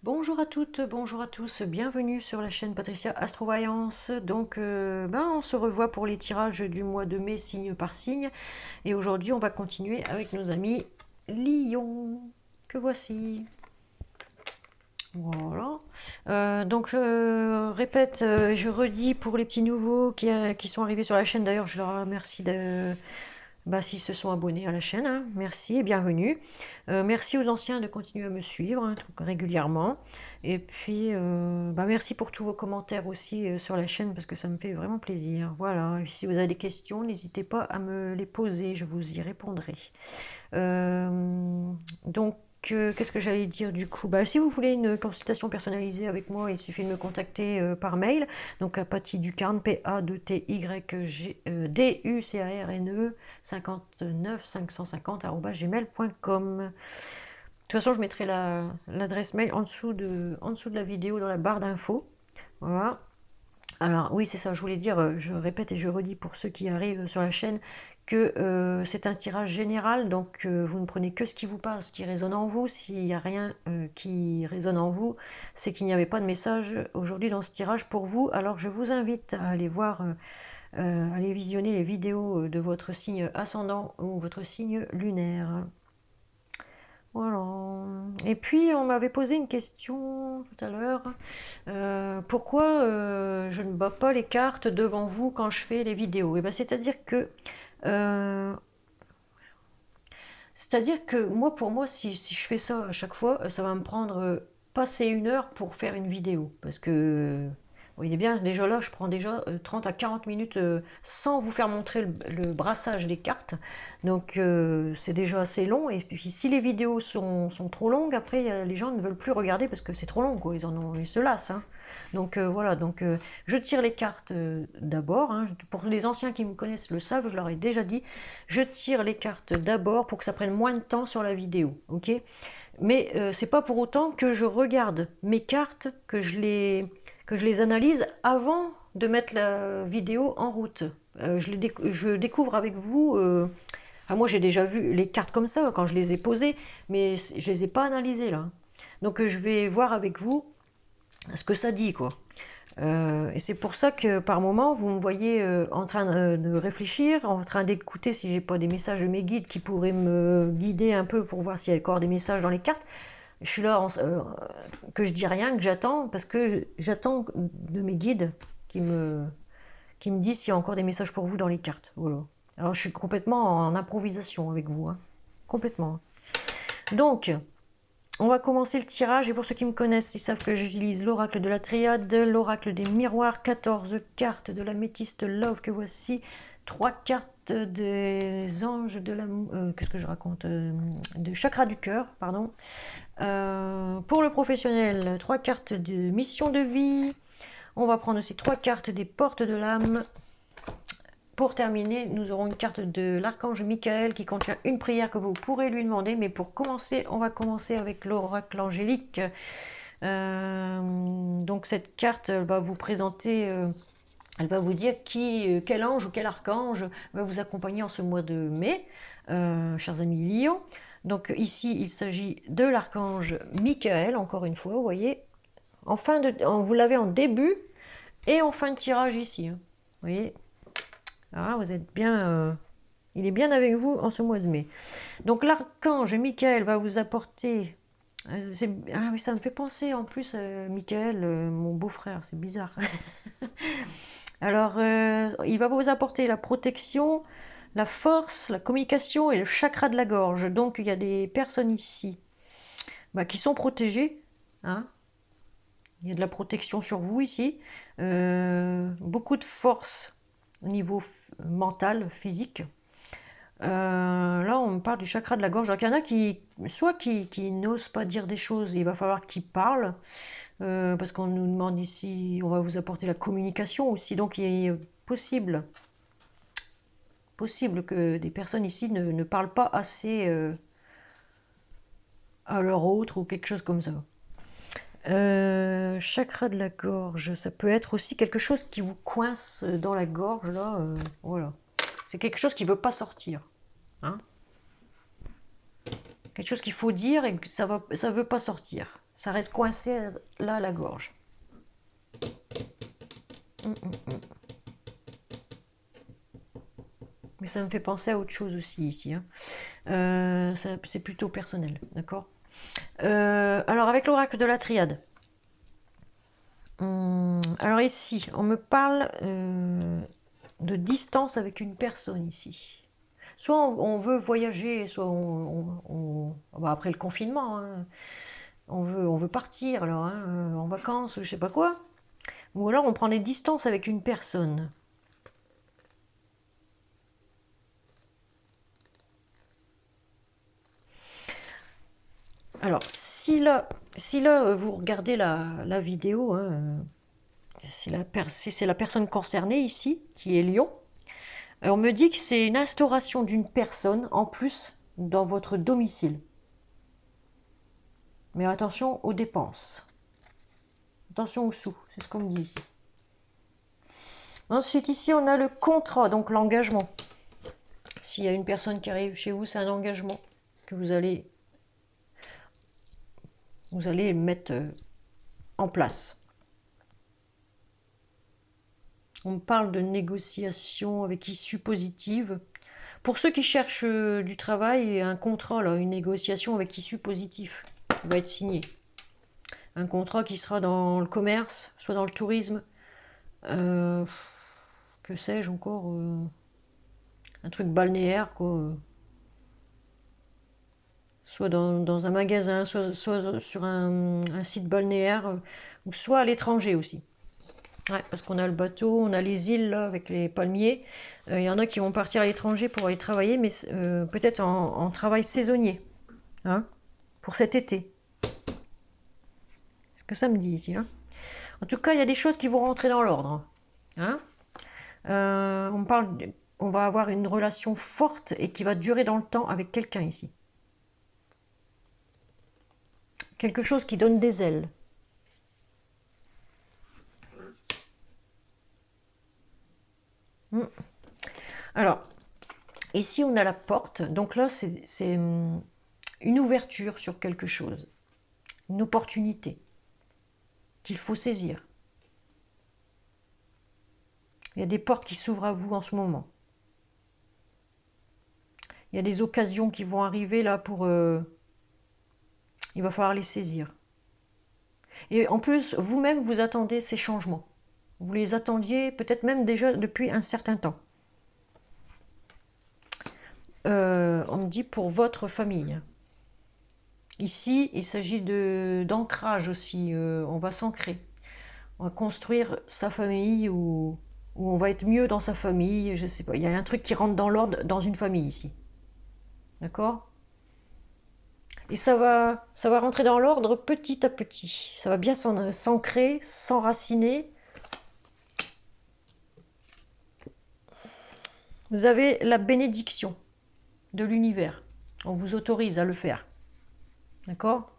Bonjour à toutes, bonjour à tous, bienvenue sur la chaîne Patricia Astrovoyance. Donc, on se revoit pour les tirages du mois de mai, signe par signe. Et aujourd'hui, on va continuer avec nos amis Lion, que voici. Voilà. Donc, je répète, je redis pour les petits nouveaux qui sont arrivés sur la chaîne. D'ailleurs, je leur remercie s'ils se sont abonnés à la chaîne, hein. Merci et bienvenue. Merci aux anciens de continuer à me suivre, hein, régulièrement. Et puis, merci pour tous vos commentaires aussi sur la chaîne parce que ça me fait vraiment plaisir. Voilà. Et si vous avez des questions, n'hésitez pas à me les poser, je vous y répondrai. Donc, qu'est-ce que j'allais dire du coup? Si vous voulez une consultation personnalisée avec moi, il suffit de me contacter par mail. Donc à Patty Ducarne, P-A-2-T-Y-D-U-C-A-R-N-E 59 550 @gmail.com. De toute façon, je mettrai l'adresse mail en dessous de la vidéo dans la barre d'infos. Voilà. Alors oui, c'est ça, je voulais dire, je répète et je redis pour ceux qui arrivent sur la chaîne que c'est un tirage général, donc vous ne prenez que ce qui vous parle, ce qui résonne en vous. S'il n'y a rien qui résonne en vous, c'est qu'il n'y avait pas de message aujourd'hui dans ce tirage pour vous. Alors je vous invite à aller voir, aller visionner les vidéos de votre signe ascendant ou votre signe lunaire. Voilà. Et puis, on m'avait posé une question tout à l'heure. Pourquoi je ne bats pas les cartes devant vous quand je fais les vidéos? Et ben, euh, c'est-à-dire que moi, pour moi, si je fais ça à chaque fois, ça va me prendre passer 1 heure pour faire une vidéo. Parce que vous voyez bien, déjà là, je prends déjà 30 à 40 minutes sans vous faire montrer le brassage des cartes. Donc c'est déjà assez long. Et puis si les vidéos sont trop longues, après les gens ne veulent plus regarder parce que c'est trop long, quoi. Ils se lassent, hein. Donc voilà, donc je tire les cartes d'abord, hein. Pour les anciens qui me connaissent le savent, je leur ai déjà dit, je tire les cartes d'abord pour que ça prenne moins de temps sur la vidéo, ok? Mais c'est pas pour autant que je regarde mes cartes, que je les analyse avant de mettre la vidéo en route. Je découvre avec vous. Moi, j'ai déjà vu les cartes comme ça quand je les ai posées, mais je les ai pas analysées là. Donc, je vais voir avec vous ce que ça dit, quoi. Et c'est pour ça que par moment, vous me voyez en train de réfléchir, en train d'écouter si j'ai pas des messages de mes guides qui pourraient me guider un peu pour voir s'il y a encore des messages dans les cartes. Je suis là, que je dis rien, que j'attends, parce que j'attends de mes guides qui me disent s'il y a encore des messages pour vous dans les cartes. Voilà. Alors je suis complètement en improvisation avec vous, hein. Complètement. Donc, on va commencer le tirage, et pour ceux qui me connaissent, ils savent que j'utilise l'oracle de la triade, l'oracle des miroirs, 14 cartes de la métiste Love, que voici, 3 cartes des anges de l'amour, qu'est-ce que je raconte, de chakra du cœur, pardon. Pour le professionnel, 3 cartes de mission de vie, on va prendre aussi 3 cartes des portes de l'âme. Pour terminer, nous aurons une carte de l'archange Michael qui contient une prière que vous pourrez lui demander. Mais pour commencer, on va commencer avec l'oracle angélique. Donc cette carte va vous présenter, elle va vous dire quel ange ou quel archange va vous accompagner en ce mois de mai, chers amis Lion. Donc ici, il s'agit de l'archange Michael, encore une fois, vous voyez. Vous l'avez en début et en fin de tirage ici, hein. Vous voyez. Ah, vous êtes bien, il est bien avec vous en ce mois de mai. Donc l'archange Michael va vous apporter. Ah oui, ça me fait penser en plus Michael, mon beau-frère, c'est bizarre. Alors, il va vous apporter la protection, la force, la communication et le chakra de la gorge. Donc il y a des personnes ici qui sont protégées, hein. Il y a de la protection sur vous ici. Beaucoup de force au niveau mental, physique. Là, on parle du chakra de la gorge. Donc, il y en a qui n'osent pas dire des choses. Il va falloir qu'ils parlent. Parce qu'on nous demande ici, on va vous apporter la communication aussi. Donc, il est possible que des personnes ici ne parlent pas assez à leur autre ou quelque chose comme ça. Chakra de la gorge, ça peut être aussi quelque chose qui vous coince dans la gorge, là, voilà. C'est quelque chose qui ne veut pas sortir, hein. Quelque chose qu'il faut dire et que ça veut pas sortir. Ça reste coincé là à la gorge. Mais ça me fait penser à autre chose aussi ici. Hein. C'est plutôt personnel, d'accord. Alors avec l'oracle de la triade. Alors ici, on me parle de distance avec une personne ici. Soit on veut voyager, soit bah, après le confinement, hein, on veut partir alors, hein, en vacances, je sais pas quoi. Ou alors on prend des distances avec une personne. Alors, si là vous regardez la vidéo, hein, si c'est la personne concernée ici, qui est Lion, on me dit que c'est une instauration d'une personne en plus dans votre domicile. Mais attention aux dépenses. Attention aux sous, c'est ce qu'on me dit ici. Ensuite, ici, on a le contrat, donc l'engagement. S'il y a une personne qui arrive chez vous, c'est un engagement que vous allez mettre en place. On parle de négociation avec issue positive. Pour ceux qui cherchent du travail, un contrat, là, une négociation avec issue positive va être signé. Un contrat qui sera dans le commerce, soit dans le tourisme, que sais-je encore, un truc balnéaire, quoi. Soit dans un magasin, soit sur un site balnéaire, ou soit à l'étranger aussi. Ouais, parce qu'on a le bateau, on a les îles là, avec les palmiers. Il y en a qui vont partir à l'étranger pour aller travailler, mais peut-être en travail saisonnier, hein, pour cet été. C'est ce que ça me dit ici. Hein. En tout cas, il y a des choses qui vont rentrer dans l'ordre. Hein. On va avoir une relation forte et qui va durer dans le temps avec quelqu'un ici. Quelque chose qui donne des ailes. Alors, ici on a la porte. Donc là, c'est une ouverture sur quelque chose. Une opportunité qu'il faut saisir. Il y a des portes qui s'ouvrent à vous en ce moment. Il y a des occasions qui vont arriver là pour... il va falloir les saisir. Et en plus, vous-même, vous attendez ces changements. Vous les attendiez peut-être même déjà depuis un certain temps. On me dit pour votre famille. Ici, il s'agit d'ancrage aussi. On va s'ancrer. On va construire sa famille ou on va être mieux dans sa famille. Je sais pas. Il y a un truc qui rentre dans l'ordre dans une famille ici. D'accord ? Et ça va rentrer dans l'ordre petit à petit. Ça va bien s'ancrer, s'enraciner. Vous avez la bénédiction de l'univers. On vous autorise à le faire. D'accord ?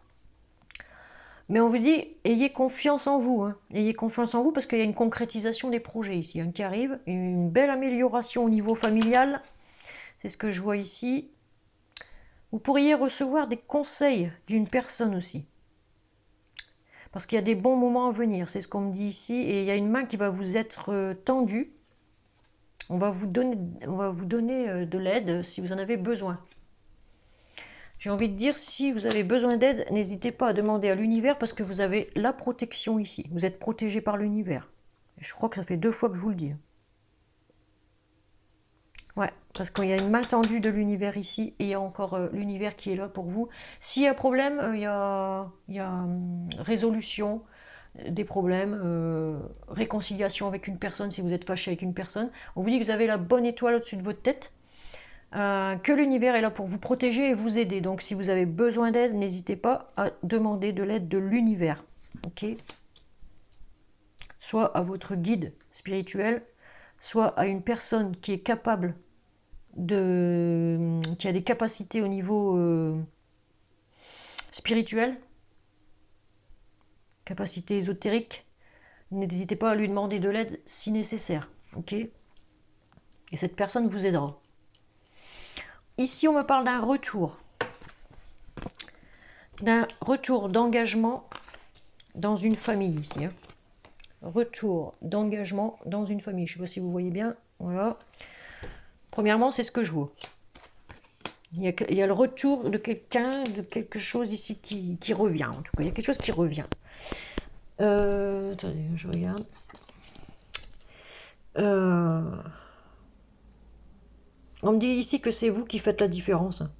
Mais on vous dit, ayez confiance en vous. Hein. Ayez confiance en vous parce qu'il y a une concrétisation des projets ici hein, qui arrive. Une belle amélioration au niveau familial. C'est ce que je vois ici. Vous pourriez recevoir des conseils d'une personne aussi. Parce qu'il y a des bons moments à venir. C'est ce qu'on me dit ici. Et il y a une main qui va vous être tendue. On va vous donner de l'aide si vous en avez besoin. J'ai envie de dire, si vous avez besoin d'aide, n'hésitez pas à demander à l'univers parce que vous avez la protection ici. Vous êtes protégé par l'univers. Je crois que ça fait 2 fois que je vous le dis. Ouais, parce qu'il y a une main tendue de l'univers ici et il y a encore l'univers qui est là pour vous. S'il y a problème, il y a résolution des problèmes, réconciliation avec une personne si vous êtes fâché avec une personne. On vous dit que vous avez la bonne étoile au-dessus de votre tête. Que l'univers est là pour vous protéger et vous aider. Donc si vous avez besoin d'aide, n'hésitez pas à demander de l'aide de l'univers. Ok ? Soit à votre guide spirituel, soit à une personne qui est capable qui a des capacités au niveau spirituel, capacité ésotérique. N'hésitez pas à lui demander de l'aide si nécessaire. Ok ? Et cette personne vous aidera. Ici, on me parle d'un retour. d'un retour d'engagement dans une famille ici. Hein. Retour d'engagement dans une famille. Je ne sais pas si vous voyez bien. Voilà. Premièrement, c'est ce que je vois. Il y a le retour de quelqu'un, de quelque chose ici qui revient. En tout cas, il y a quelque chose qui revient. Attendez, je regarde. On me dit ici que c'est vous qui faites la différence. Hein.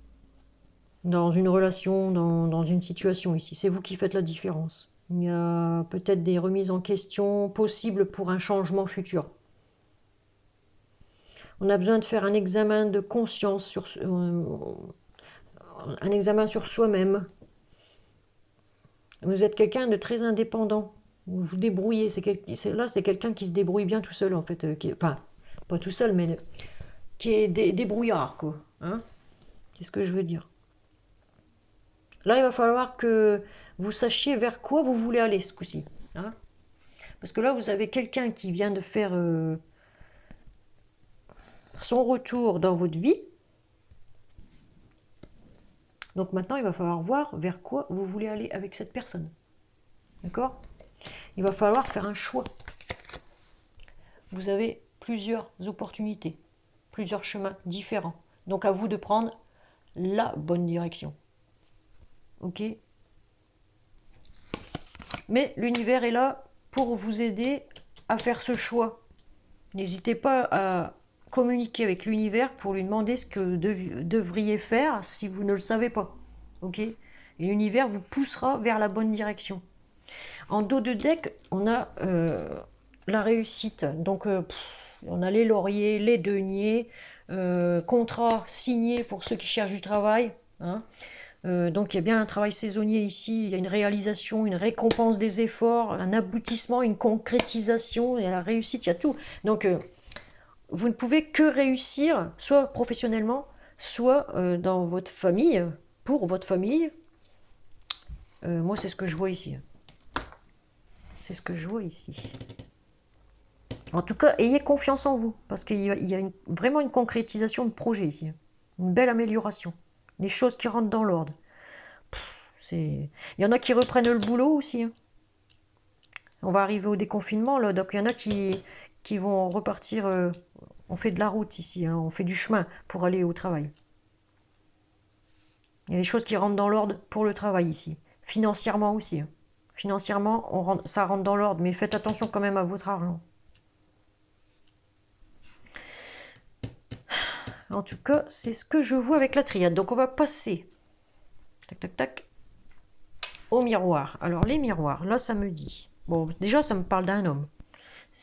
Dans une relation, dans une situation ici. C'est vous qui faites la différence. Il y a peut-être des remises en question possibles pour un changement futur. On a besoin de faire un examen de conscience, un examen sur soi-même. Vous êtes quelqu'un de très indépendant. Vous vous débrouillez. Là, c'est quelqu'un qui se débrouille bien tout seul, en fait. Enfin, pas tout seul, mais qui est débrouillard, quoi. Hein, c'est ce que je veux dire. Là, il va falloir que vous sachiez vers quoi vous voulez aller ce coup-ci. Hein, parce que là, vous avez quelqu'un qui vient de faire son retour dans votre vie. Donc maintenant, il va falloir voir vers quoi vous voulez aller avec cette personne. D'accord ? Il va falloir faire un choix. Vous avez plusieurs opportunités, plusieurs chemins différents. Donc à vous de prendre la bonne direction. Ok ? Mais l'univers est là pour vous aider à faire ce choix. N'hésitez pas à communiquer avec l'univers pour lui demander ce que vous devriez faire si vous ne le savez pas. Ok ? Et l'univers vous poussera vers la bonne direction. En dos de deck, on a la réussite. Donc, on a les lauriers, les deniers, contrat signé pour ceux qui cherchent du travail. Hein. Donc, il y a bien un travail saisonnier ici. Il y a une réalisation, une récompense des efforts, un aboutissement, une concrétisation. Il y a la réussite, il y a tout. Donc, vous ne pouvez que réussir, soit professionnellement, soit dans votre famille, pour votre famille. Moi, c'est ce que je vois ici. C'est ce que je vois ici. En tout cas, ayez confiance en vous, parce qu'il y a vraiment une concrétisation de projet ici. Une belle amélioration. Des choses qui rentrent dans l'ordre. Il y en a qui reprennent le boulot aussi. Hein. On va arriver au déconfinement, là, donc il y en a qui vont repartir. On fait de la route ici, hein, on fait du chemin pour aller au travail. Il y a des choses qui rentrent dans l'ordre pour le travail ici. Financièrement aussi. Hein. Financièrement, ça rentre dans l'ordre, mais faites attention quand même à votre argent. En tout cas, c'est ce que je vois avec la triade. Donc on va passer, tac, tac, tac, au miroir. Alors les miroirs, là ça me dit, bon déjà ça me parle d'un homme.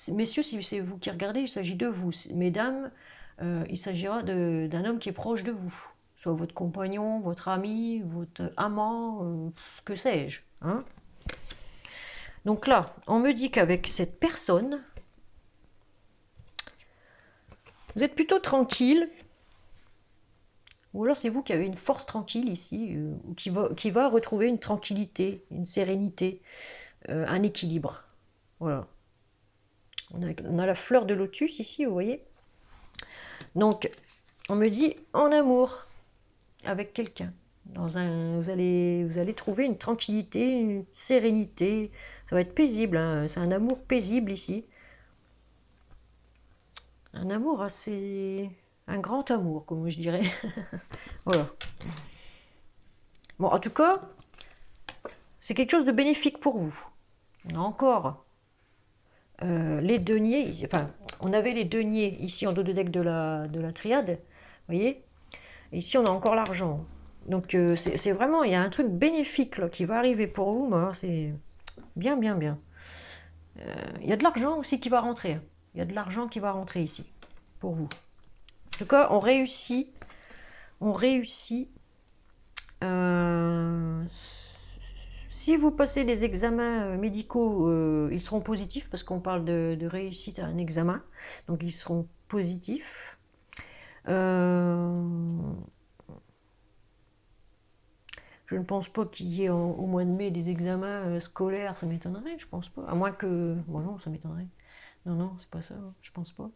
Messieurs, si c'est vous qui regardez, il s'agit de vous. Mesdames, il s'agira d'un homme qui est proche de vous. Soit votre compagnon, votre ami, votre amant, que sais-je. Hein. Donc là, on me dit qu'avec cette personne, vous êtes plutôt tranquille. Ou alors c'est vous qui avez une force tranquille ici, qui va retrouver une tranquillité, une sérénité, un équilibre. Voilà. On a la fleur de lotus ici, vous voyez. Donc, on me dit en amour avec quelqu'un. Vous allez trouver une tranquillité, une sérénité. Ça va être paisible, hein. C'est un amour paisible ici. Un amour assez... Un grand amour, comme je dirais. Voilà. Bon, en tout cas, c'est quelque chose de bénéfique pour vous. On a encore les deniers. Enfin, on avait les deniers ici en dos de deck de la triade. Vous voyez ? Et ici, on a encore l'argent. Donc, c'est vraiment... Il y a un truc bénéfique là, qui va arriver pour vous. C'est bien, bien, bien. Il y a de l'argent aussi qui va rentrer. Il y a de l'argent qui va rentrer ici, pour vous. En tout cas, on réussit. Si vous passez des examens médicaux, ils seront positifs, parce qu'on parle de réussite à un examen. Donc, ils seront positifs. Je ne pense pas qu'il y ait au mois de mai des examens scolaires, ça m'étonnerait, je pense pas. À moins que... Bon non, ça m'étonnerait. Non, c'est pas ça, je pense pas.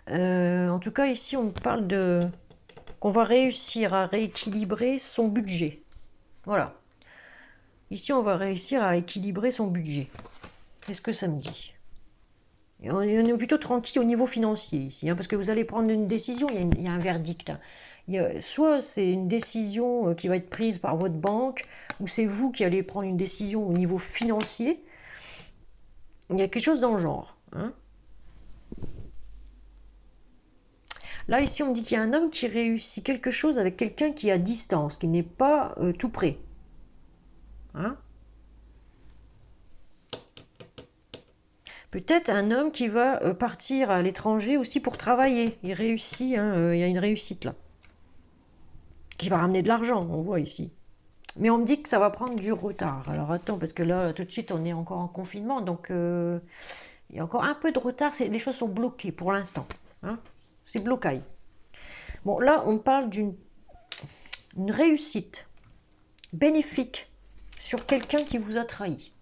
En tout cas, ici, on parle qu'on va réussir à rééquilibrer son budget. Voilà. Ici, on va réussir à équilibrer son budget. Qu'est-ce que ça me dit? Et on est plutôt tranquille au niveau financier ici, hein, parce que vous allez prendre une décision, il y a un verdict, hein. Soit c'est une décision qui va être prise par votre banque, ou c'est vous qui allez prendre une décision au niveau financier. Il y a quelque chose dans le genre, hein. Là, ici, on me dit qu'il y a un homme qui réussit quelque chose avec quelqu'un qui est à distance, qui n'est pas tout près. Hein? Peut-être un homme qui va partir à l'étranger aussi pour travailler. Il réussit, hein, il y a une réussite là. Qui va ramener de l'argent, on voit ici. Mais on me dit que ça va prendre du retard. Alors attends, parce que là, tout de suite, on est encore en confinement, donc il y a encore un peu de retard. Les choses sont bloquées pour l'instant. Hein. C'est blocaille. Bon, là, on parle d'une réussite bénéfique sur quelqu'un qui vous a trahi.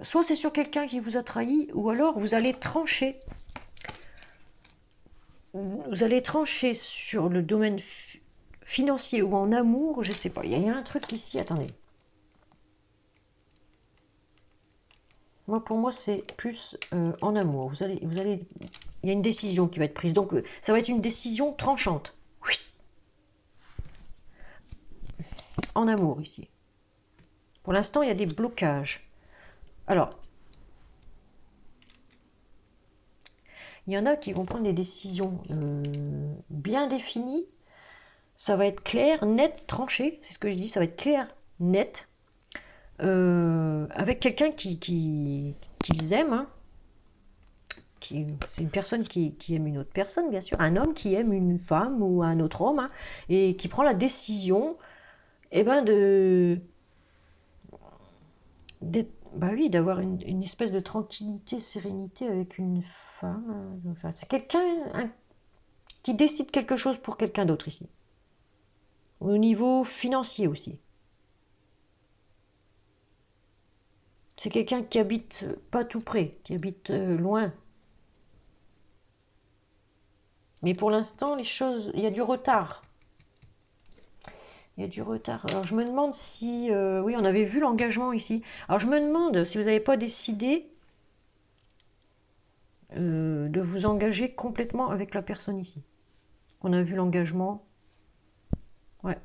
Soit c'est sur quelqu'un qui vous a trahi, ou alors vous allez trancher. Vous allez trancher sur le domaine financier ou en amour, je sais pas. Il y a un truc ici, attendez. Moi, pour moi, c'est plus en amour. Il y a une décision qui va être prise. Donc, ça va être une décision tranchante. Oui. En amour, ici. Pour l'instant, il y a des blocages. Alors, il y en a qui vont prendre des décisions bien définies. Ça va être clair, net, tranché. C'est ce que je dis, ça va être clair, net. Avec quelqu'un qu'ils aiment. Hein. C'est une personne qui aime une autre personne, bien sûr. Un homme qui aime une femme ou un autre homme. Hein, et qui prend la décision bah oui, d'avoir une espèce de tranquillité, sérénité avec une femme. Enfin, c'est quelqu'un qui décide quelque chose pour quelqu'un d'autre ici. Au niveau financier aussi. C'est quelqu'un qui habite pas tout près, qui habite loin. Mais pour l'instant, les choses, il y a du retard. Il y a du retard. Alors je me demande si... oui, on avait vu l'engagement ici. Alors je me demande si vous n'avez pas décidé de vous engager complètement avec la personne ici. On a vu l'engagement. Ouais.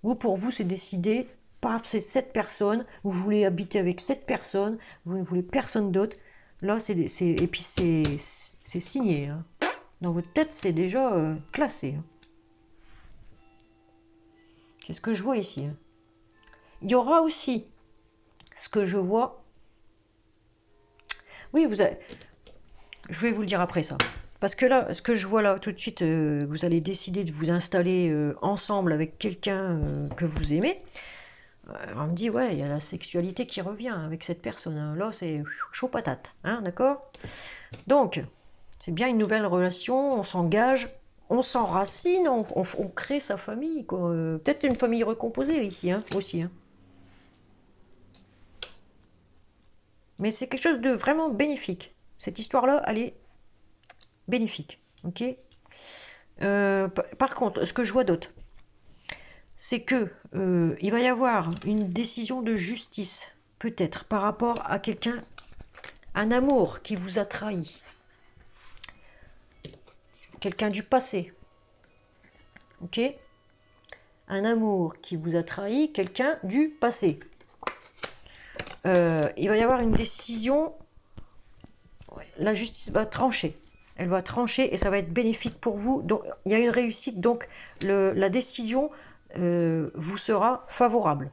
Ou pour vous, c'est décidé. Paf, c'est cette personne. Vous voulez habiter avec cette personne. Vous ne voulez personne d'autre. Là, et puis c'est signé. Hein. Dans votre tête, c'est déjà classé. Hein. Qu'est-ce que je vois ici? Hein. Il y aura aussi ce que je vois. Oui, je vais vous le dire après ça. Parce que là, ce que je vois là, tout de suite, vous allez décider de vous installer ensemble avec quelqu'un que vous aimez. On me dit, ouais, il y a la sexualité qui revient avec cette personne. Hein. Là, c'est chaud patate. Hein, d'accord? Donc, c'est bien une nouvelle relation, on s'engage, on s'enracine, on crée sa famille. Peut-être une famille recomposée ici, hein, aussi. Hein. Mais c'est quelque chose de vraiment bénéfique. Cette histoire-là, elle est bénéfique. Ok. Par contre, ce que je vois d'autre, c'est que il va y avoir une décision de justice, peut-être, par rapport à quelqu'un, un amour qui vous a trahi. Quelqu'un du passé. Ok. Un amour qui vous a trahi, quelqu'un du passé. Il va y avoir une décision, la justice va trancher. Elle va trancher et ça va être bénéfique pour vous. Donc, il y a une réussite, donc la décision vous sera favorable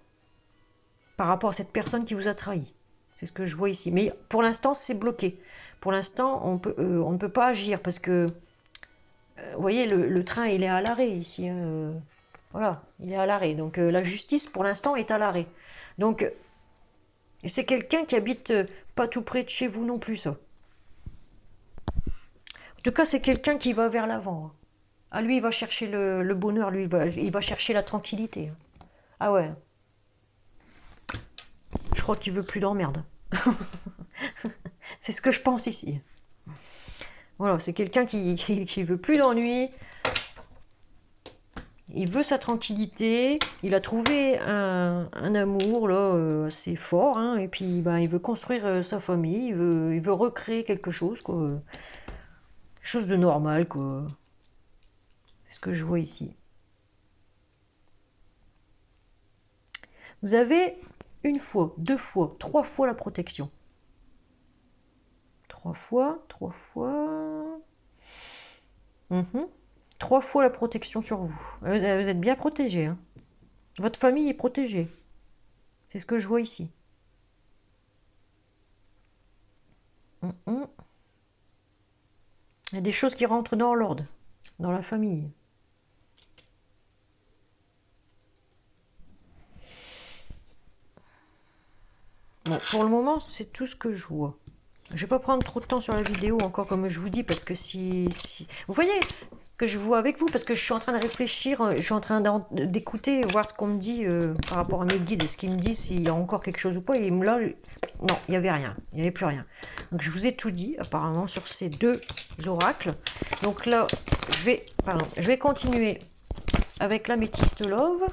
par rapport à cette personne qui vous a trahi. C'est ce que je vois ici. Mais pour l'instant, c'est bloqué. Pour l'instant, on ne peut pas agir parce que, vous voyez, le train, il est à l'arrêt ici. Hein, voilà, il est à l'arrêt. Donc, la justice, pour l'instant, est à l'arrêt. Donc, c'est quelqu'un qui habite pas tout près de chez vous non plus, ça. En tout cas, c'est quelqu'un qui va vers l'avant. Ah, lui, il va chercher le bonheur, lui, il va chercher la tranquillité. Ah ouais. Je crois qu'il veut plus d'emmerde. C'est ce que je pense ici. Voilà, c'est quelqu'un qui veut plus d'ennui. il veut sa tranquillité, il a trouvé un amour là assez fort, hein, et puis ben, il veut construire sa famille, il veut recréer quelque chose, quoi. Quelque chose de normal, quoi. C'est ce que je vois ici. Vous avez une fois, deux fois, trois fois la protection. Trois fois, trois fois. Trois fois la protection sur vous. Vous êtes bien protégé, hein. Votre famille est protégée. C'est ce que je vois ici. Il y a des choses qui rentrent dans l'ordre, dans la famille. Bon, pour le moment, c'est tout ce que je vois. Je vais pas prendre trop de temps sur la vidéo encore, comme je vous dis, parce que si... Vous voyez que je vois avec vous, parce que je suis en train de réfléchir, je suis en train d'écouter, voir ce qu'on me dit par rapport à mes guides, et ce qu'ils me disent, s'il y a encore quelque chose ou pas, et là, non, il n'y avait rien, il n'y avait plus rien. Donc je vous ai tout dit, apparemment, sur ces deux oracles. Donc là, je vais continuer avec l'améthyste love.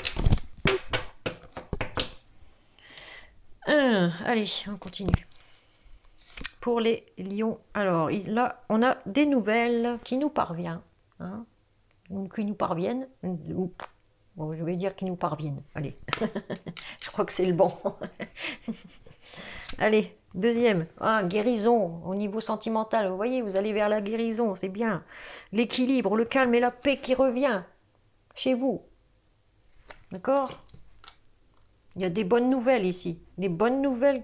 Allez, on continue. Pour les lions, alors là, on a des nouvelles qui nous parviennent. Hein, qui nous parviennent. Bon, je vais dire qui nous parviennent. Allez, je crois que c'est le bon. Allez, deuxième. Ah, guérison au niveau sentimental. Vous voyez, vous allez vers la guérison, c'est bien. L'équilibre, le calme et la paix qui revient chez vous. D'accord? Il y a des bonnes nouvelles ici. Des bonnes nouvelles.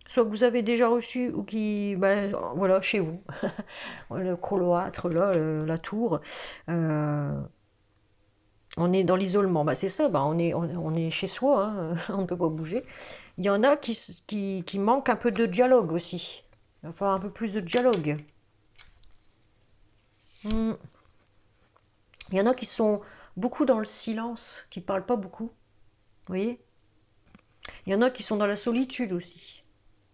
Soit que vous avez déjà reçu ou qui, ben, voilà, chez vous. Le cloître, là, la tour. On est dans l'isolement. Ben, c'est ça, ben, on est chez soi, hein, on ne peut pas bouger. Il y en a qui manquent un peu de dialogue aussi. Il va falloir un peu plus de dialogue. Il y en a qui sont beaucoup dans le silence, qui ne parlent pas beaucoup. Vous voyez? Il y en a qui sont dans la solitude aussi.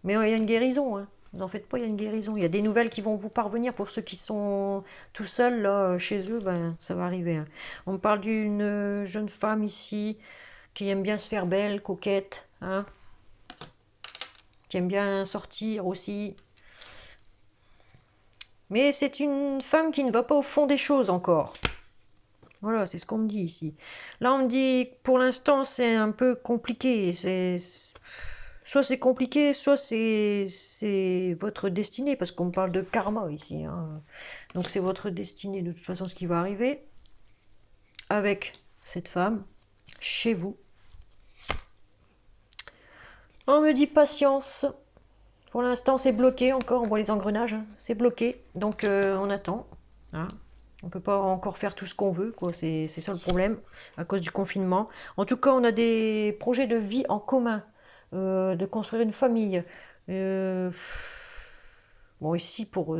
Mais il y a une guérison, hein. N'en faites pas, il y a une guérison. Il y a des nouvelles qui vont vous parvenir. Pour ceux qui sont tout seuls, là, chez eux, ben, ça va arriver, hein. On me parle d'une jeune femme ici, qui aime bien se faire belle, coquette, hein, qui aime bien sortir aussi. Mais c'est une femme qui ne va pas au fond des choses encore. Voilà, c'est ce qu'on me dit ici. Là, on me dit, pour l'instant, c'est un peu compliqué. Soit c'est compliqué, soit c'est votre destinée, parce qu'on parle de karma ici, hein. Donc c'est votre destinée, de toute façon, ce qui va arriver avec cette femme, chez vous. On me dit patience. Pour l'instant, c'est bloqué encore, on voit les engrenages, hein. C'est bloqué, donc on attend, hein. On ne peut pas encore faire tout ce qu'on veut, quoi. C'est ça le problème, à cause du confinement. En tout cas, on a des projets de vie en commun, de construire une famille. Bon, ici, pour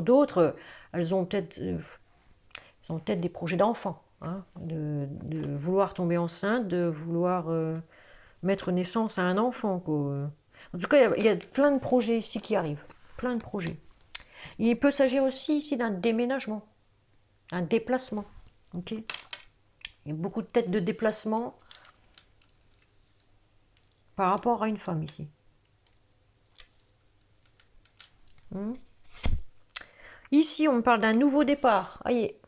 d'autres, elles ont peut-être des projets d'enfants, hein, de vouloir tomber enceinte, de vouloir mettre naissance à un enfant, quoi. En tout cas, il y a plein de projets ici qui arrivent. Plein de projets. Il peut s'agir aussi ici d'un déménagement, un déplacement. Ok. Il y a beaucoup de têtes de déplacement par rapport à une femme ici. Ici, on me parle d'un nouveau départ. Allez,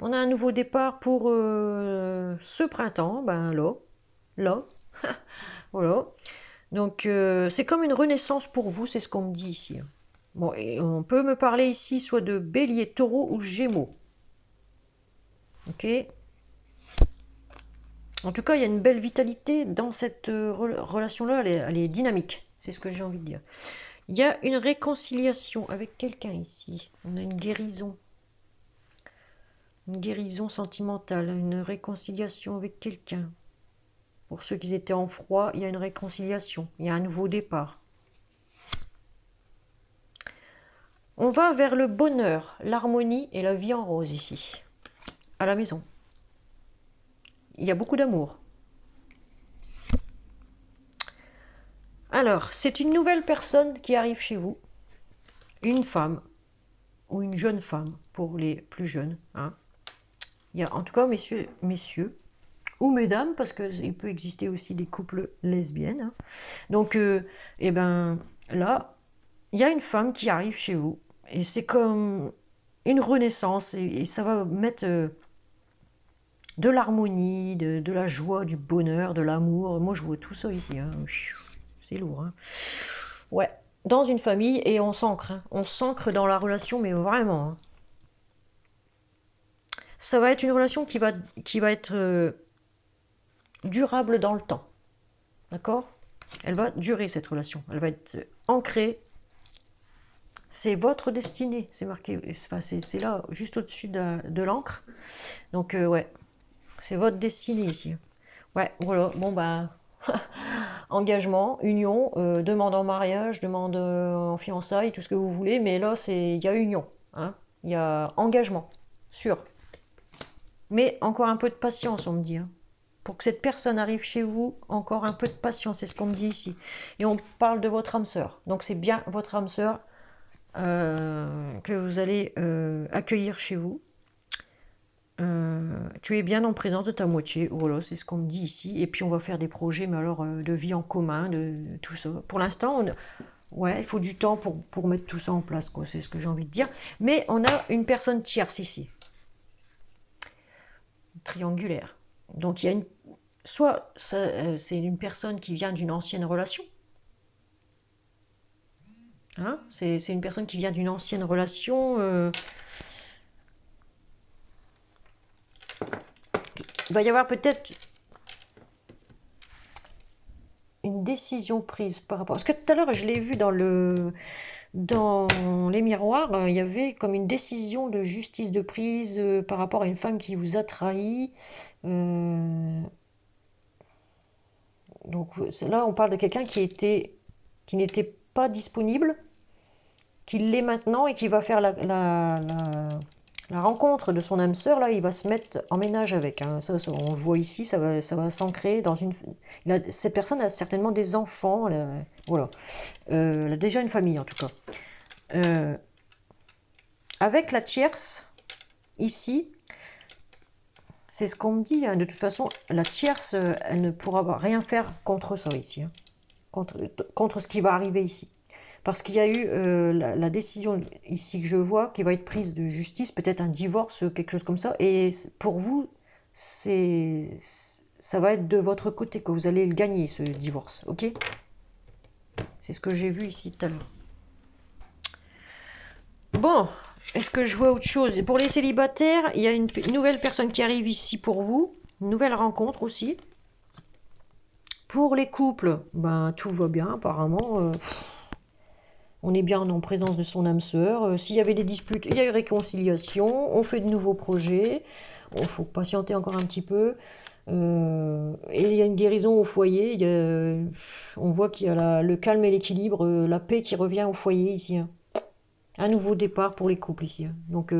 on a un nouveau départ pour ce printemps. Ben là, voilà. Donc, c'est comme une renaissance pour vous, c'est ce qu'on me dit ici. Bon, et on peut me parler ici soit de bélier, taureau ou gémeaux. Ok. En tout cas, il y a une belle vitalité dans cette relation-là, elle est dynamique. C'est ce que j'ai envie de dire. Il y a une réconciliation avec quelqu'un ici. On a une guérison. Une guérison sentimentale, une réconciliation avec quelqu'un. Pour ceux qui étaient en froid, il y a une réconciliation. Il y a un nouveau départ. On va vers le bonheur, l'harmonie et la vie en rose ici, à la maison. Il y a beaucoup d'amour. Alors, c'est une nouvelle personne qui arrive chez vous. Une femme ou une jeune femme pour les plus jeunes, hein. Il y a en tout cas, messieurs, ou mesdames, parce qu'il peut exister aussi des couples lesbiennes. Hein. Donc, eh ben, là, il y a une femme qui arrive chez vous, et c'est comme une renaissance, et ça va mettre de l'harmonie, de la joie, du bonheur, de l'amour. Moi, je vois tout ça ici. Hein. C'est lourd. Hein. Ouais, dans une famille, et on s'ancre. Hein. On s'ancre dans la relation, mais vraiment. Hein. Ça va être une relation qui va être durable dans le temps. D'accord? Elle va durer, cette relation. Elle va être ancrée. C'est votre destinée. C'est marqué. Enfin, c'est là, juste au-dessus de l'encre. Donc, ouais. C'est votre destinée ici. Ouais, voilà. Bon, bah. Engagement, union, demande en mariage, demande en fiançailles, tout ce que vous voulez. Mais là, il y a union. Hein. Il y a engagement. Sûr. Mais encore un peu de patience, on me dit. Hein. Pour que cette personne arrive chez vous, encore un peu de patience, c'est ce qu'on me dit ici. Et on parle de votre âme sœur. Donc c'est bien votre âme sœur que vous allez accueillir chez vous. Tu es bien en présence de ta moitié. Voilà, c'est ce qu'on me dit ici. Et puis on va faire des projets, mais alors de vie en commun, de tout ça. Pour l'instant, ouais, il faut du temps pour mettre tout ça en place, quoi. C'est ce que j'ai envie de dire. Mais on a une personne tierce ici. Triangulaire. Donc il y a soit c'est une personne qui vient d'une ancienne relation. Hein, c'est une personne qui vient d'une ancienne relation. Il va y avoir peut-être une décision prise par rapport. Parce que tout à l'heure, je l'ai vu dans les miroirs, il y avait comme une décision de justice de prise par rapport à une femme qui vous a trahi. Donc là, on parle de quelqu'un qui n'était pas disponible, qui l'est maintenant et qui va faire la rencontre de son âme sœur. Là, il va se mettre en ménage avec. Hein. Ça, on le voit ici, ça va s'ancrer dans une. Cette personne a certainement des enfants. Voilà. Elle a déjà une famille en tout cas. Avec la tierce, ici, c'est ce qu'on me dit. Hein. De toute façon, la tierce, elle ne pourra rien faire contre ça ici. Hein. Contre ce qui va arriver ici. Parce qu'il y a eu la décision ici que je vois qui va être prise de justice, peut-être un divorce, quelque chose comme ça. Et pour vous, ça va être de votre côté que vous allez le gagner, ce divorce. Ok? C'est ce que j'ai vu ici tout à l'heure. Bon, est-ce que je vois autre chose? Pour les célibataires, il y a une nouvelle personne qui arrive ici pour vous. Une nouvelle rencontre aussi. Pour les couples, ben tout va bien apparemment. On est bien en présence de son âme sœur. S'il y avait des disputes, il y a eu réconciliation. On fait de nouveaux projets. Il faut patienter encore un petit peu. Et il y a une guérison au foyer. On voit qu'il y a le calme et l'équilibre, la paix qui revient au foyer ici. Hein. Un nouveau départ pour les couples ici. Hein. Donc,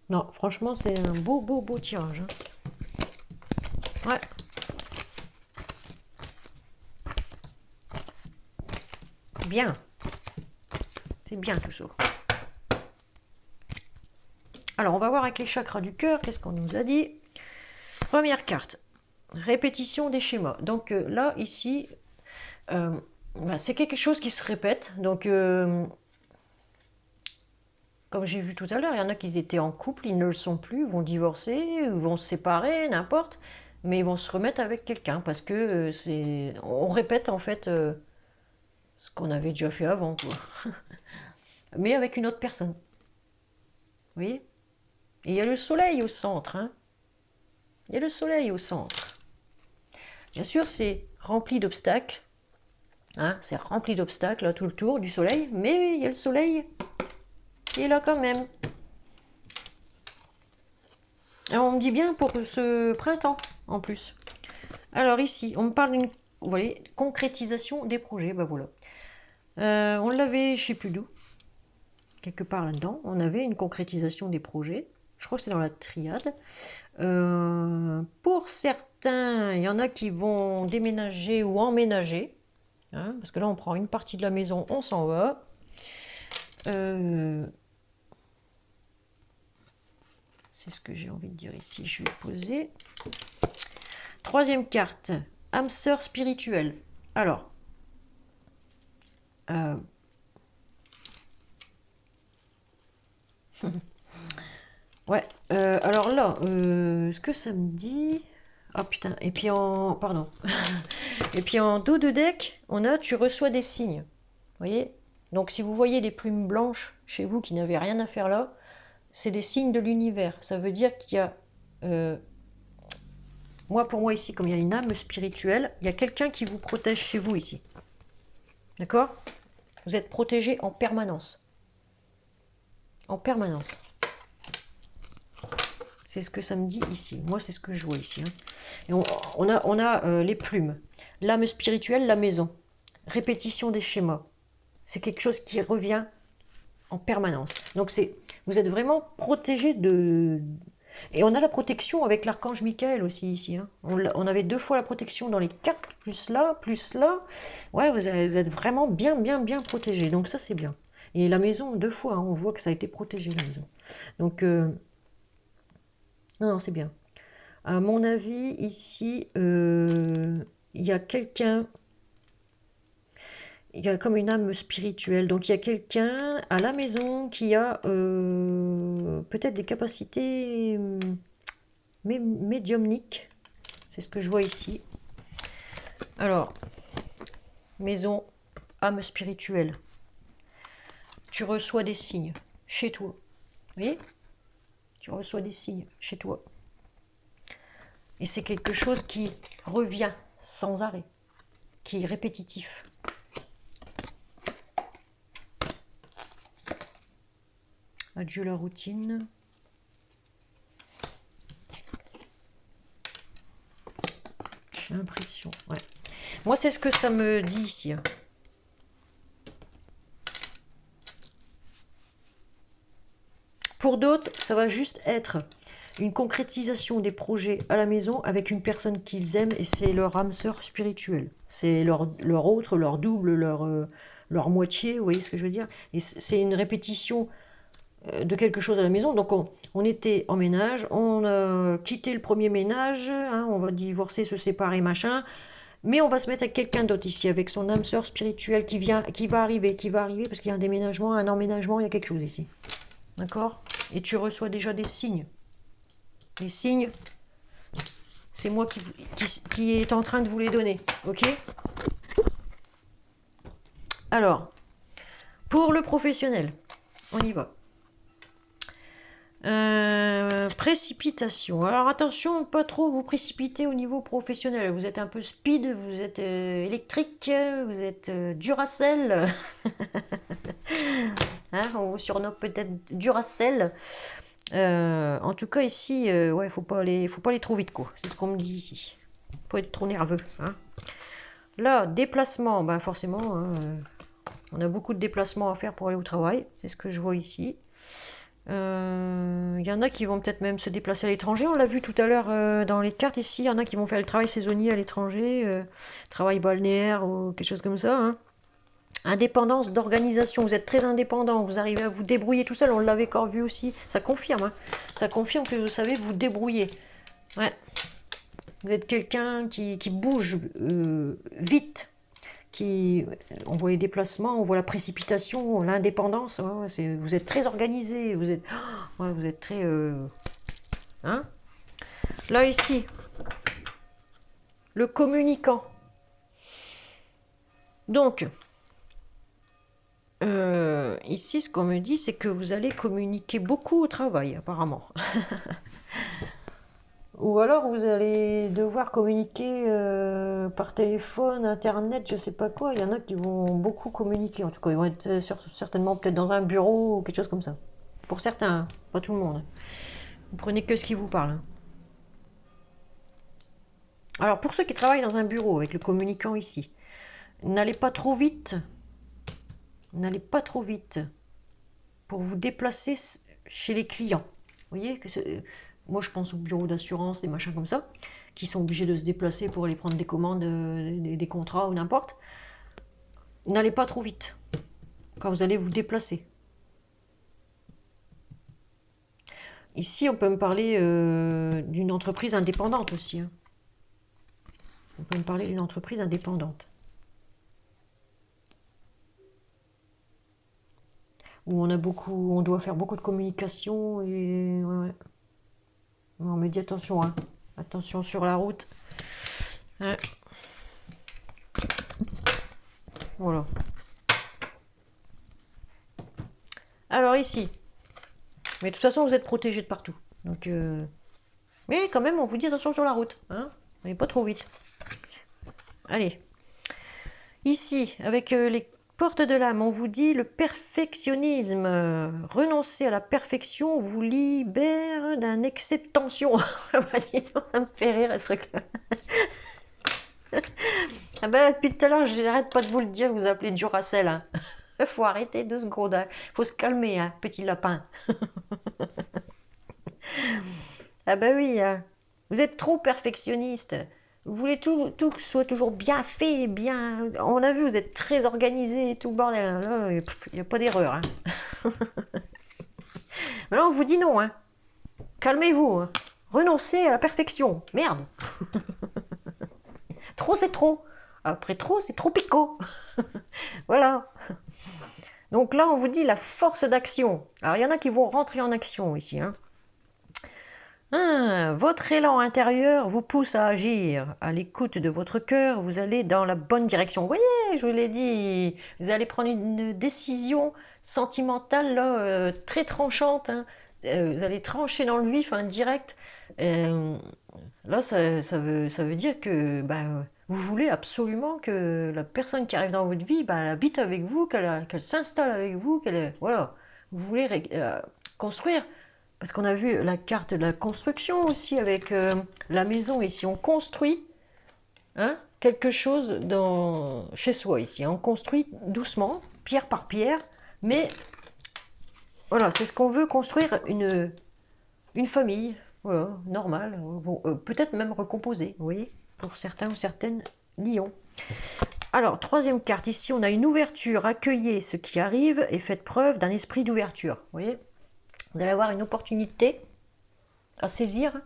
non, franchement, c'est un beau tirage. Hein. Ouais. Bien. C'est bien tout ça. Alors, on va voir avec les chakras du cœur, qu'est-ce qu'on nous a dit. Première carte, répétition des schémas. Donc là, ici, c'est quelque chose qui se répète. Donc, comme j'ai vu tout à l'heure, il y en a qui étaient en couple, ils ne le sont plus, ils vont divorcer, ils vont se séparer, n'importe. Mais ils vont se remettre avec quelqu'un parce que on répète en fait ce qu'on avait déjà fait avant, quoi. Mais avec une autre personne. Vous voyez? Et il y a le soleil au centre. Hein. Il y a le soleil au centre. Bien sûr, c'est rempli d'obstacles. Hein, c'est rempli d'obstacles, là, tout le tour du soleil. Mais il y a le soleil qui est là quand même. Alors, on me dit bien pour ce printemps, en plus. Alors ici, on me parle d'une, vous voyez, concrétisation des projets. Ben voilà. On l'avait, je ne sais plus d'où, quelque part là-dedans. On avait une concrétisation des projets. Je crois que c'est dans la triade. Pour certains, il y en a qui vont déménager ou emménager. Hein, parce que là, on prend une partie de la maison, on s'en va. C'est ce que j'ai envie de dire ici. Je vais poser. Troisième carte, âme sœur spirituelle. Alors, ouais, alors là, ce que ça me dit... Ah putain, et puis en... Pardon. Et puis en dos de deck, on a tu reçois des signes. Vous voyez? Donc si vous voyez des plumes blanches chez vous qui n'avaient rien à faire là, c'est des signes de l'univers. Ça veut dire qu'il y a... pour moi ici, comme il y a une âme spirituelle, il y a quelqu'un qui vous protège chez vous ici. D'accord? Vous êtes protégé en permanence. En permanence. C'est ce que ça me dit ici. Moi, c'est ce que je vois ici. Hein. Et on a les plumes. L'âme spirituelle, la maison. Répétition des schémas. C'est quelque chose qui revient en permanence. Donc, vous êtes vraiment protégé de... Et on a la protection avec l'archange Michael aussi ici. Hein. On avait 2 fois la protection dans les cartes, plus là, plus là. Ouais, vous êtes vraiment bien, bien, bien protégé. Donc ça, c'est bien. Et la maison, 2 fois, hein, on voit que ça a été protégé, la maison. Donc... Non, c'est bien. À mon avis, ici, il y a quelqu'un, il y a comme une âme spirituelle. Donc, il y a quelqu'un à la maison qui a peut-être des capacités médiumniques. C'est ce que je vois ici. Alors, maison, âme spirituelle. Tu reçois des signes chez toi. Vous voyez ? Tu reçois des signes chez toi. Et c'est quelque chose qui revient sans arrêt, qui est répétitif. Adieu la routine. J'ai l'impression, ouais. Moi, c'est ce que ça me dit ici. Hein. Pour d'autres, ça va juste être une concrétisation des projets à la maison avec une personne qu'ils aiment et c'est leur âme sœur spirituelle. C'est leur autre, leur double, leur moitié, vous voyez ce que je veux dire? Et c'est une répétition de quelque chose à la maison. Donc on était en ménage, on a quitté le premier ménage, hein, on va divorcer, se séparer, machin. Mais on va se mettre avec quelqu'un d'autre ici, avec son âme sœur spirituelle qui va arriver, parce qu'il y a un déménagement, un emménagement, il y a quelque chose ici. D'accord? Et tu reçois déjà des signes. Les signes, c'est moi qui est en train de vous les donner. Ok? Alors, pour le professionnel, on y va. Précipitation. Alors attention, pas trop vous précipiter au niveau professionnel. Vous êtes un peu speed, vous êtes électrique, vous êtes Duracell. Hein, on vous surnomme peut-être Duracell. En tout cas ici, ouais, faut pas aller trop vite, quoi. C'est ce qu'on me dit ici. Faut être trop nerveux. Hein. Là, déplacement, ben forcément, hein, on a beaucoup de déplacements à faire pour aller au travail. C'est ce que je vois ici. Y en a qui vont peut-être même se déplacer à l'étranger. On l'a vu tout à l'heure dans les cartes ici. Il y en a qui vont faire le travail saisonnier à l'étranger, travail balnéaire ou quelque chose comme ça. Hein. Indépendance d'organisation. Vous êtes très indépendant. Vous arrivez à vous débrouiller tout seul. On l'avait encore vu aussi. Ça confirme. Hein. Ça confirme que vous savez vous débrouiller. Ouais. Vous êtes quelqu'un qui bouge vite. On voit les déplacements, on voit la précipitation, l'indépendance. Ouais, vous êtes très organisé, vous êtes très... hein. Là, ici, le communicant. Donc, ici, ce qu'on me dit, c'est que vous allez communiquer beaucoup au travail, apparemment. Ou alors vous allez devoir communiquer par téléphone, internet, je sais pas quoi. Il y en a qui vont beaucoup communiquer. En tout cas, ils vont être certainement peut-être dans un bureau ou quelque chose comme ça. Pour certains, hein, pas tout le monde. Vous prenez que ce qui vous parle. Hein. Alors pour ceux qui travaillent dans un bureau avec le communicant ici, n'allez pas trop vite. N'allez pas trop vite pour vous déplacer chez les clients. Vous voyez que moi, je pense aux bureaux d'assurance, des machins comme ça, qui sont obligés de se déplacer pour aller prendre des commandes, des contrats ou n'importe. N'allez pas trop vite quand vous allez vous déplacer. Ici, on peut me parler d'une entreprise indépendante aussi. Hein. On peut me parler d'une entreprise indépendante. Où on a beaucoup, on doit faire beaucoup de communication et ouais. On me dit attention, hein. Attention sur la route. Ouais. Voilà. Alors ici. Mais de toute façon, vous êtes protégé de partout. Donc, mais quand même, on vous dit attention sur la route. Hein. Mais pas trop vite. Allez. Ici, avec les portes de l'âme, on vous dit le perfectionnisme. Renoncer à la perfection vous libère d'un excès de tension. Ça me fait rire ce truc-là. Ah ben, depuis tout à l'heure, j'arrête pas de vous le dire, vous appelez Duracell. Hein. Faut arrêter 2 secondes. Hein. Faut se calmer, hein, petit lapin. Ah bah oui, hein. Vous êtes trop perfectionniste. Vous voulez tout soit toujours bien fait, bien... On a vu, vous êtes très organisé et tout, bordel. Là, il n'y a pas d'erreur. Hein. Alors, on vous dit non. Hein. Calmez-vous. Hein. Renoncez à la perfection. Merde. Trop, c'est trop. Après trop, c'est trop picot. Voilà. Donc là, on vous dit la force d'action. Alors, il y en a qui vont rentrer en action ici. Hein. Votre élan intérieur vous pousse à agir. À l'écoute de votre cœur, vous allez dans la bonne direction. Vous voyez, je vous l'ai dit, vous allez prendre une décision sentimentale là, très tranchante. Hein. Vous allez trancher dans le vif, hein, direct. Là, ça veut dire que bah, vous voulez absolument que la personne qui arrive dans votre vie, bah, elle habite avec vous, qu'elle s'installe avec vous, voilà. Vous voulez construire. Parce qu'on a vu la carte de la construction aussi avec la maison ici. On construit hein, quelque chose chez soi ici. On construit doucement, pierre par pierre. Mais voilà, c'est ce qu'on veut construire une famille. Voilà, normale. Bon, peut-être même recomposée, vous voyez, pour certains ou certaines lions. Alors, troisième carte. Ici, on a une ouverture. Accueillez ce qui arrive et faites preuve d'un esprit d'ouverture. Vous voyez ? Vous allez avoir une opportunité à saisir.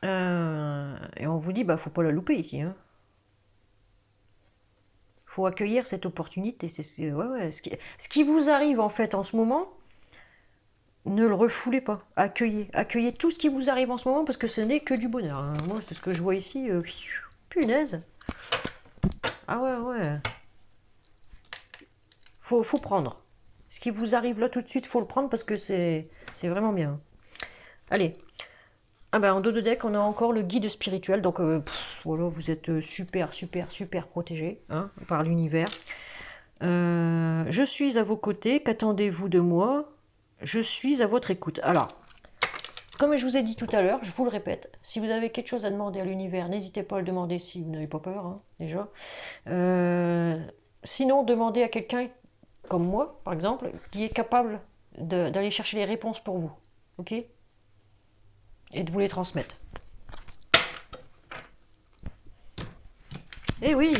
Et on vous dit, bah, faut pas la louper ici. Hein. Faut accueillir cette opportunité. Ce qui vous arrive en fait en ce moment, ne le refoulez pas. Accueillez tout ce qui vous arrive en ce moment parce que ce n'est que du bonheur. Hein. Moi, c'est ce que je vois ici. Punaise. Ah ouais. Faut prendre. Ce qui vous arrive là tout de suite, faut le prendre parce que c'est vraiment bien. Allez. Ah ben, en dos de deck, on a encore le guide spirituel. Donc voilà, vous êtes super protégé hein, par l'univers. Je suis à vos côtés. Qu'attendez-vous de moi? Je suis à votre écoute. Alors, comme je vous ai dit tout à l'heure, je vous le répète, si vous avez quelque chose à demander à l'univers, n'hésitez pas à le demander si vous n'avez pas peur, hein, déjà. Sinon, demandez à quelqu'un comme moi, par exemple, qui est capable d'aller chercher les réponses pour vous. Ok? Et de vous les transmettre. Eh oui!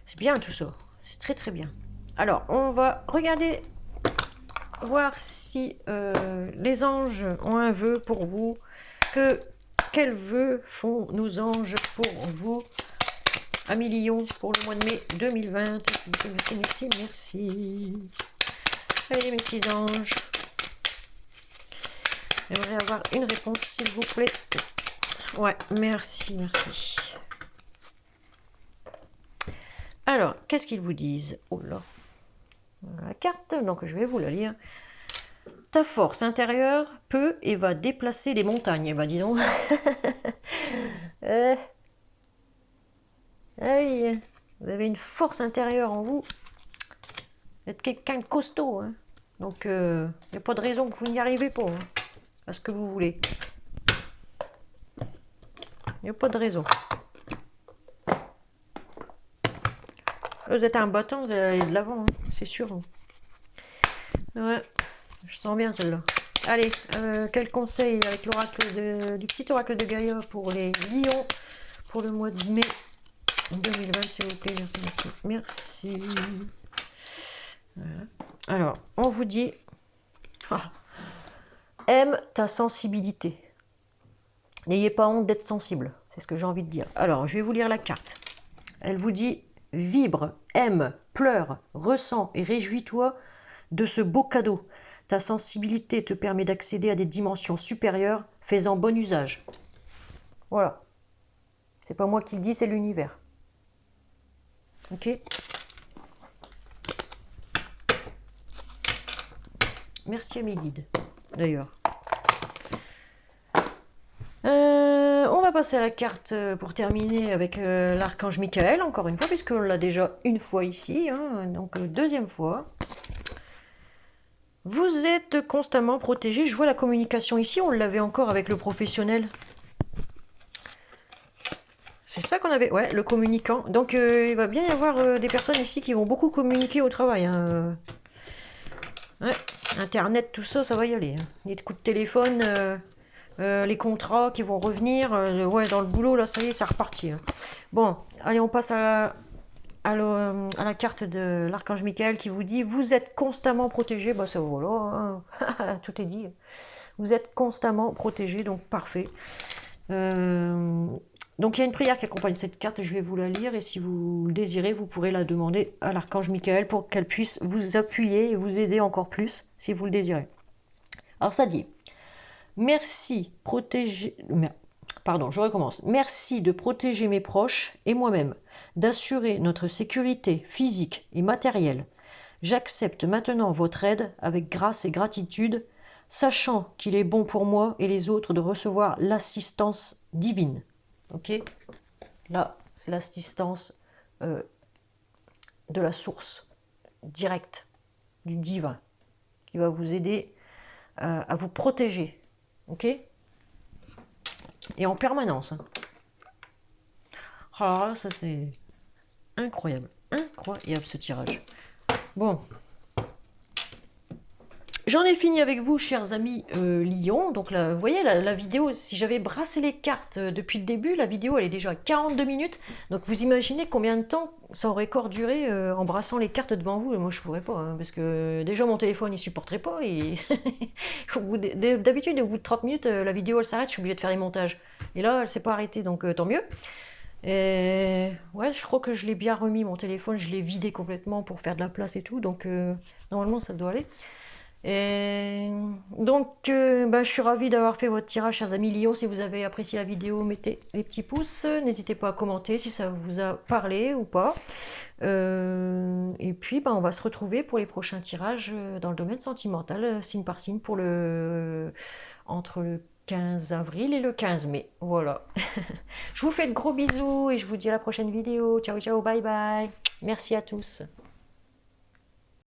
C'est bien tout ça. C'est très bien. Alors, on va regarder, voir si les anges ont un vœu pour vous. Quels vœux font nos anges pour vous? 1 million pour le mois de mai 2020. Merci. Allez, mes petits anges. J'aimerais avoir une réponse, s'il vous plaît. Ouais, merci. Alors, qu'est-ce qu'ils vous disent? Oh là, la carte, donc je vais vous la lire. Ta force intérieure peut et va déplacer les montagnes. Eh ben, dis donc. Ah oui, vous avez une force intérieure en vous. Vous êtes quelqu'un de costaud. Hein. Donc, il n'y a pas de raison que vous n'y arrivez pas. Hein, à ce que vous voulez. Il n'y a pas de raison. Vous êtes un battant, vous allez aller de l'avant, hein, c'est sûr. Hein. Ouais, je sens bien celle-là. Allez, quel conseil avec l'oracle du petit oracle de Gaïa pour les lions pour le mois de mai 2020, s'il vous plaît, merci. Voilà. Alors, on vous dit, aime ta sensibilité. N'ayez pas honte d'être sensible, c'est ce que j'ai envie de dire. Alors, je vais vous lire la carte. Elle vous dit, vibre, aime, pleure, ressens et réjouis-toi de ce beau cadeau. Ta sensibilité te permet d'accéder à des dimensions supérieures, fais-en bon usage. Voilà. C'est pas moi qui le dis, c'est l'univers. Ok? Merci à mes guides, d'ailleurs. On va passer à la carte pour terminer avec l'archange Michael, encore une fois, puisqu'on l'a déjà une fois ici, hein, donc deuxième fois. Vous êtes constamment protégé. Je vois la communication ici, on l'avait encore avec le professionnel. C'est ça qu'on avait, ouais, le communicant. Donc il va bien y avoir des personnes ici qui vont beaucoup communiquer au travail. Hein. Ouais, Internet, tout ça, ça va y aller. Hein. Les coups de téléphone, les contrats qui vont revenir. Ouais, dans le boulot, là, ça y est, c'est reparti. Hein. Bon, allez, on passe à la carte de l'archange Michael qui vous dit « Vous êtes constamment protégé ». Bah ça voilà, hein. Tout est dit. Vous êtes constamment protégé, donc parfait. Donc il y a une prière qui accompagne cette carte, je vais vous la lire et si vous le désirez, vous pourrez la demander à l'archange Michael pour qu'elle puisse vous appuyer et vous aider encore plus si vous le désirez. Alors ça dit, merci, je recommence. Merci de protéger mes proches et moi-même, d'assurer notre sécurité physique et matérielle. J'accepte maintenant votre aide avec grâce et gratitude, sachant qu'il est bon pour moi et les autres de recevoir l'assistance divine. Ok? Là, c'est l'assistance de la source directe, du divin, qui va vous aider à vous protéger. Ok? Et en permanence. Hein. Ah, ça c'est incroyable. Incroyable ce tirage. Bon. J'en ai fini avec vous, chers amis Lion. Donc là, vous voyez, la vidéo, si j'avais brassé les cartes depuis le début, la vidéo, elle est déjà à 42 minutes. Donc vous imaginez combien de temps ça aurait encore duré en brassant les cartes devant vous. Et moi, je ne pourrais pas, hein, parce que déjà, mon téléphone, il ne supporterait pas. Et d'habitude, au bout de 30 minutes, la vidéo, elle s'arrête, je suis obligée de faire les montages. Et là, elle ne s'est pas arrêtée, donc tant mieux. Et ouais, je crois que je l'ai bien remis, mon téléphone, je l'ai vidé complètement pour faire de la place et tout. Donc normalement, ça doit aller. Et donc, je suis ravie d'avoir fait votre tirage, chers amis Lion. Si vous avez apprécié la vidéo, mettez les petits pouces. N'hésitez pas à commenter si ça vous a parlé ou pas. Et puis, on va se retrouver pour les prochains tirages dans le domaine sentimental, signe par signe, entre le 15 avril et le 15 mai. Voilà. Je vous fais de gros bisous et je vous dis à la prochaine vidéo. Ciao, ciao, bye bye. Merci à tous.